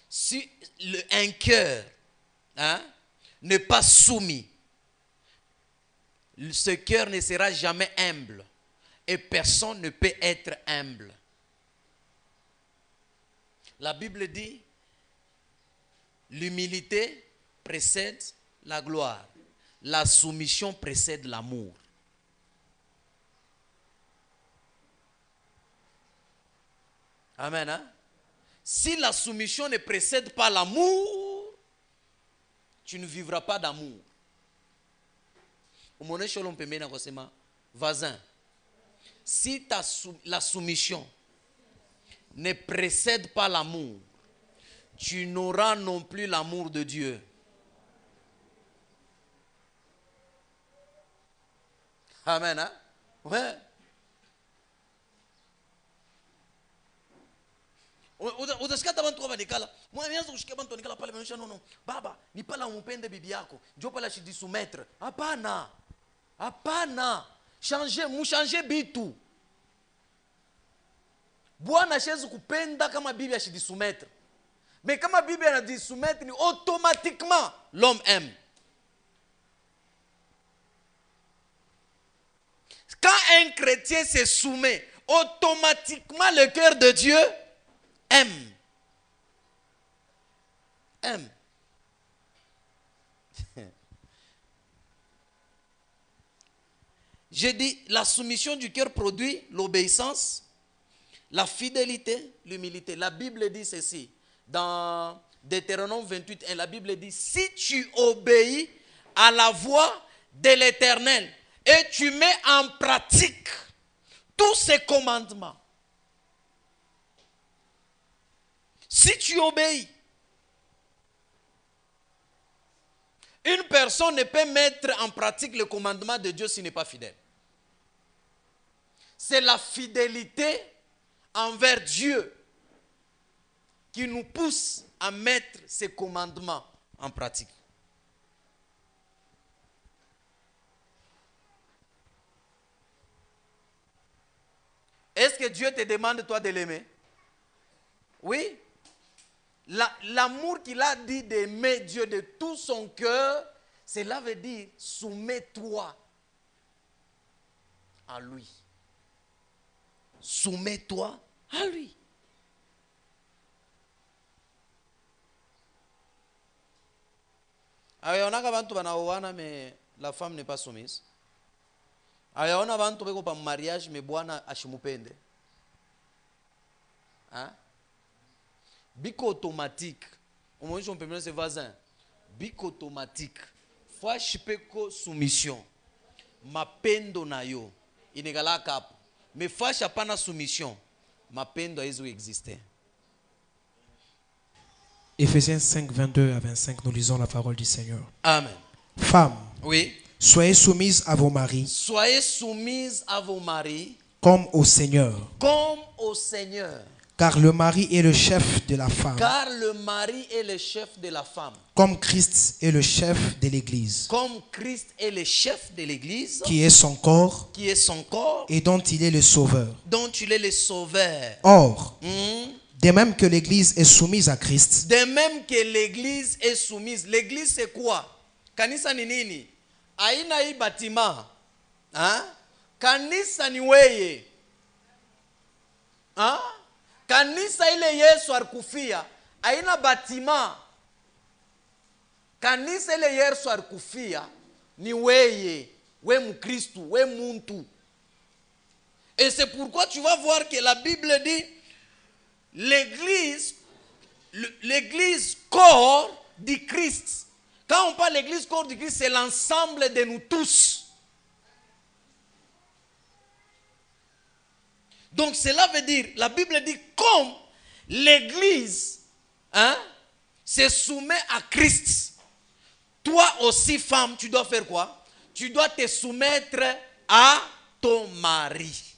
Si un cœur n'est pas soumis, ce cœur ne sera jamais humble. Et personne ne peut être humble. La Bible dit, l'humilité précède la gloire. La soumission précède l'amour. Amen. Hein? Si la soumission ne précède pas l'amour, tu ne vivras pas d'amour. Voisin, si la soumission ne précède pas l'amour, tu n'auras non plus l'amour de Dieu. Amen. Hein? Ouais. Utasikia abantu wabadikala mwanzo kushikia abantu nikala pale maisha no baba ni pala umpende bibi yako ndio pala shidisumetre hapana changer bitu bwana shezi kupenda kama bibi ashidisumetre mais kama bibi anadisumetre ni automatiquement l'homme aime. Quand un chrétien se soumet, automatiquement le cœur de Dieu aime. Aime. J'ai dit, la soumission du cœur produit l'obéissance, la fidélité, l'humilité. La Bible dit ceci, dans Deutéronome 28, la Bible dit, si tu obéis à la voix de l'Éternel et tu mets en pratique tous ses commandements, si tu obéis, une personne ne peut mettre en pratique le commandement de Dieu s'il n'est pas fidèle. C'est la fidélité envers Dieu qui nous pousse à mettre ces commandements en pratique. Est-ce que Dieu te demande toi de l'aimer? Oui. L'amour qu'il a dit d'aimer Dieu de tout son cœur, cela veut dire soumets-toi à lui. Soumets-toi à lui. Ayaonaka bantu banaoana mais la femme n'est pas soumise. Ayaona bantu beko pa mariage mais bwana ashimupende. Hein? Bic automatique. Au moment où on peut mettre ses voisins. Bic automatique. Fois chipeko soumission. Mapendo na yo. Inegala cap. Mais fois chapana soumission. Mapendo ezo exister. Éphésiens 5, 22 à 25, nous lisons la parole du Seigneur. Amen. Femmes, oui. Soyez soumises à vos maris. Soyez soumises à vos maris. Comme au Seigneur. Comme au Seigneur. Car le mari est le chef de la femme. Car le mari est le chef de la femme. Comme Christ est le chef de l'Église. Comme Christ est le chef de l'Église. Qui est son corps. Qui est son corps. Et dont il est le sauveur. Dont il est le sauveur. Or, de même que l'Église est soumise à Christ. De même que l'Église est soumise. L'Église c'est quoi? Kanisa ni nini? Aina hii batima. Hein? Kanisa ni weye. Hein? Kanisa ile Yesu alikufia haina batima. Kanisa ile Yesu alikufia ni weye, we mkristu, we muntu. Et c'est pourquoi tu vas voir que la Bible dit l'église corps du Christ. Quand on parle de l'église corps du Christ, c'est l'ensemble de nous tous. Donc cela veut dire, la Bible dit comme l'église se soumet à Christ, toi aussi femme, tu dois faire quoi? Tu dois te soumettre à ton mari.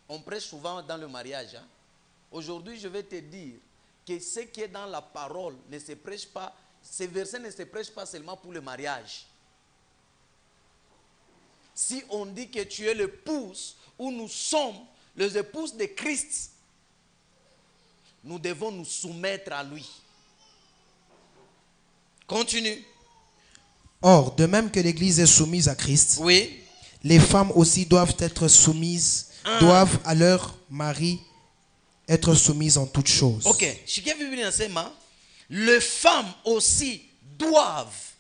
On prêche souvent dans le mariage. Hein? Aujourd'hui, je vais te dire que ce qui est dans la parole ne se prêche pas, ces versets ne se prêchent pas seulement pour le mariage. Si on dit que tu es l'épouse, où nous sommes les épouses de Christ, nous devons nous soumettre à lui. Continue. Or, de même que l'Église est soumise à Christ, Oui. les femmes aussi doivent être soumises, doivent à leur mari être soumises en toutes choses. Ok. Les femmes aussi doivent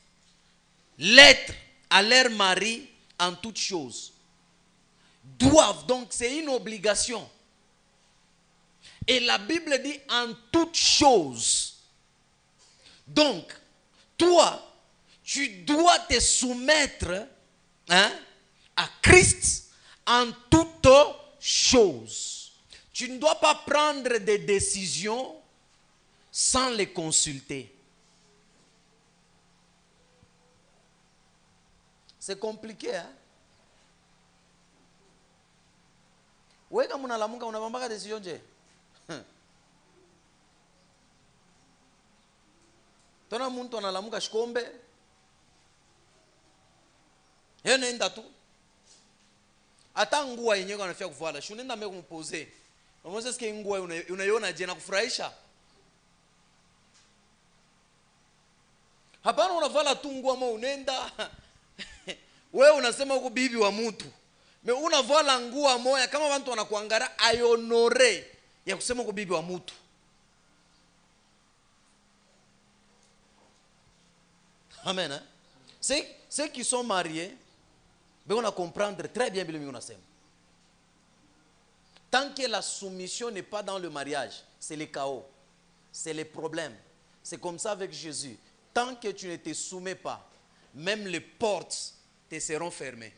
l'être à leur mari en toutes choses. Doivent, donc c'est une obligation. Et la Bible dit en toutes choses. Donc, toi, tu dois te soumettre à Christ en toutes choses. Tu ne dois pas prendre des décisions sans les consulter. C'est compliqué, hein? Oui, quand on a la mouka, on n'a pas de décision. Tona muntu analamuka shikombe. Yeye nenda tu. Hata nguo yenyewe anafia kuvala. Si unaenda mimi kumpose. Unaweza sikia nguo unaiona je na kufurahisha? Hapana unavala tu nguo ama unaenda. Wewe unasema uko bibi wa mtu. Me unavala nguo moja kama watu wanakuangalia ayonore ya kusema uko bibi wa mtu. Amen. Hein? Ceux qui sont mariés, ben on a comprendre très bien ce qu'on a dit. Tant que la soumission n'est pas dans le mariage, c'est le chaos, c'est les problèmes. C'est comme ça avec Jésus. Tant que tu ne te soumets pas, même les portes te seront fermées.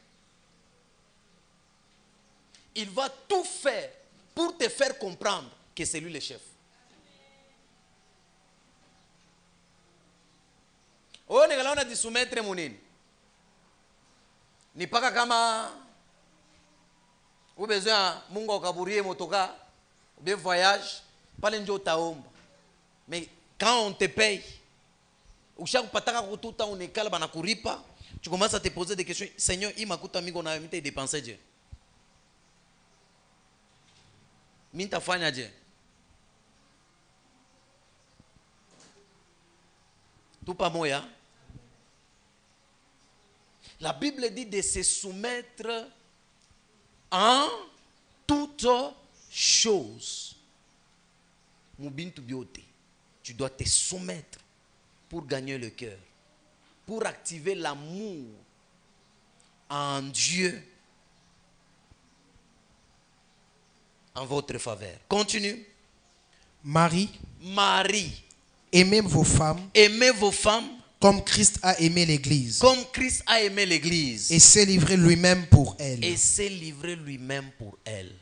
Il va tout faire pour te faire comprendre que c'est lui le chef. Oyo ningala unajisoumettre munini? Ni paka kama ubezoea Mungu akaburie motoka, bien voyage, pale ndio utaomba. Mais quand on te paye, ukishakupataka kututa unikala bana kuripa, tu commences à te poser des questions. Seigneur, il makuta mingo na mimi dépenser je. Mimi tafanya je? Tout pas moya. La Bible dit de se soumettre en toutes choses. Mubintu biote. Tu dois te soumettre pour gagner le cœur, pour activer l'amour en Dieu en votre faveur. Continue. Marie, aimez vos femmes comme Christ a aimé l'Église. Comme Christ a aimé l'Église. Et s'est livré lui-même pour elle. Et s'est livré lui-même pour elle.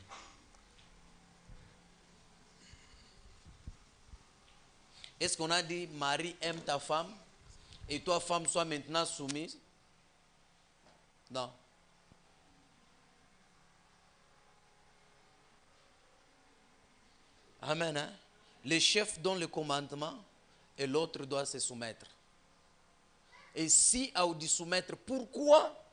Est-ce qu'on a dit Marie aime ta femme et toi femme sois maintenant soumise? Non. Amen. Hein? Le chef donne le commandement et l'autre doit se soumettre. Et si à vous soumettre, pourquoi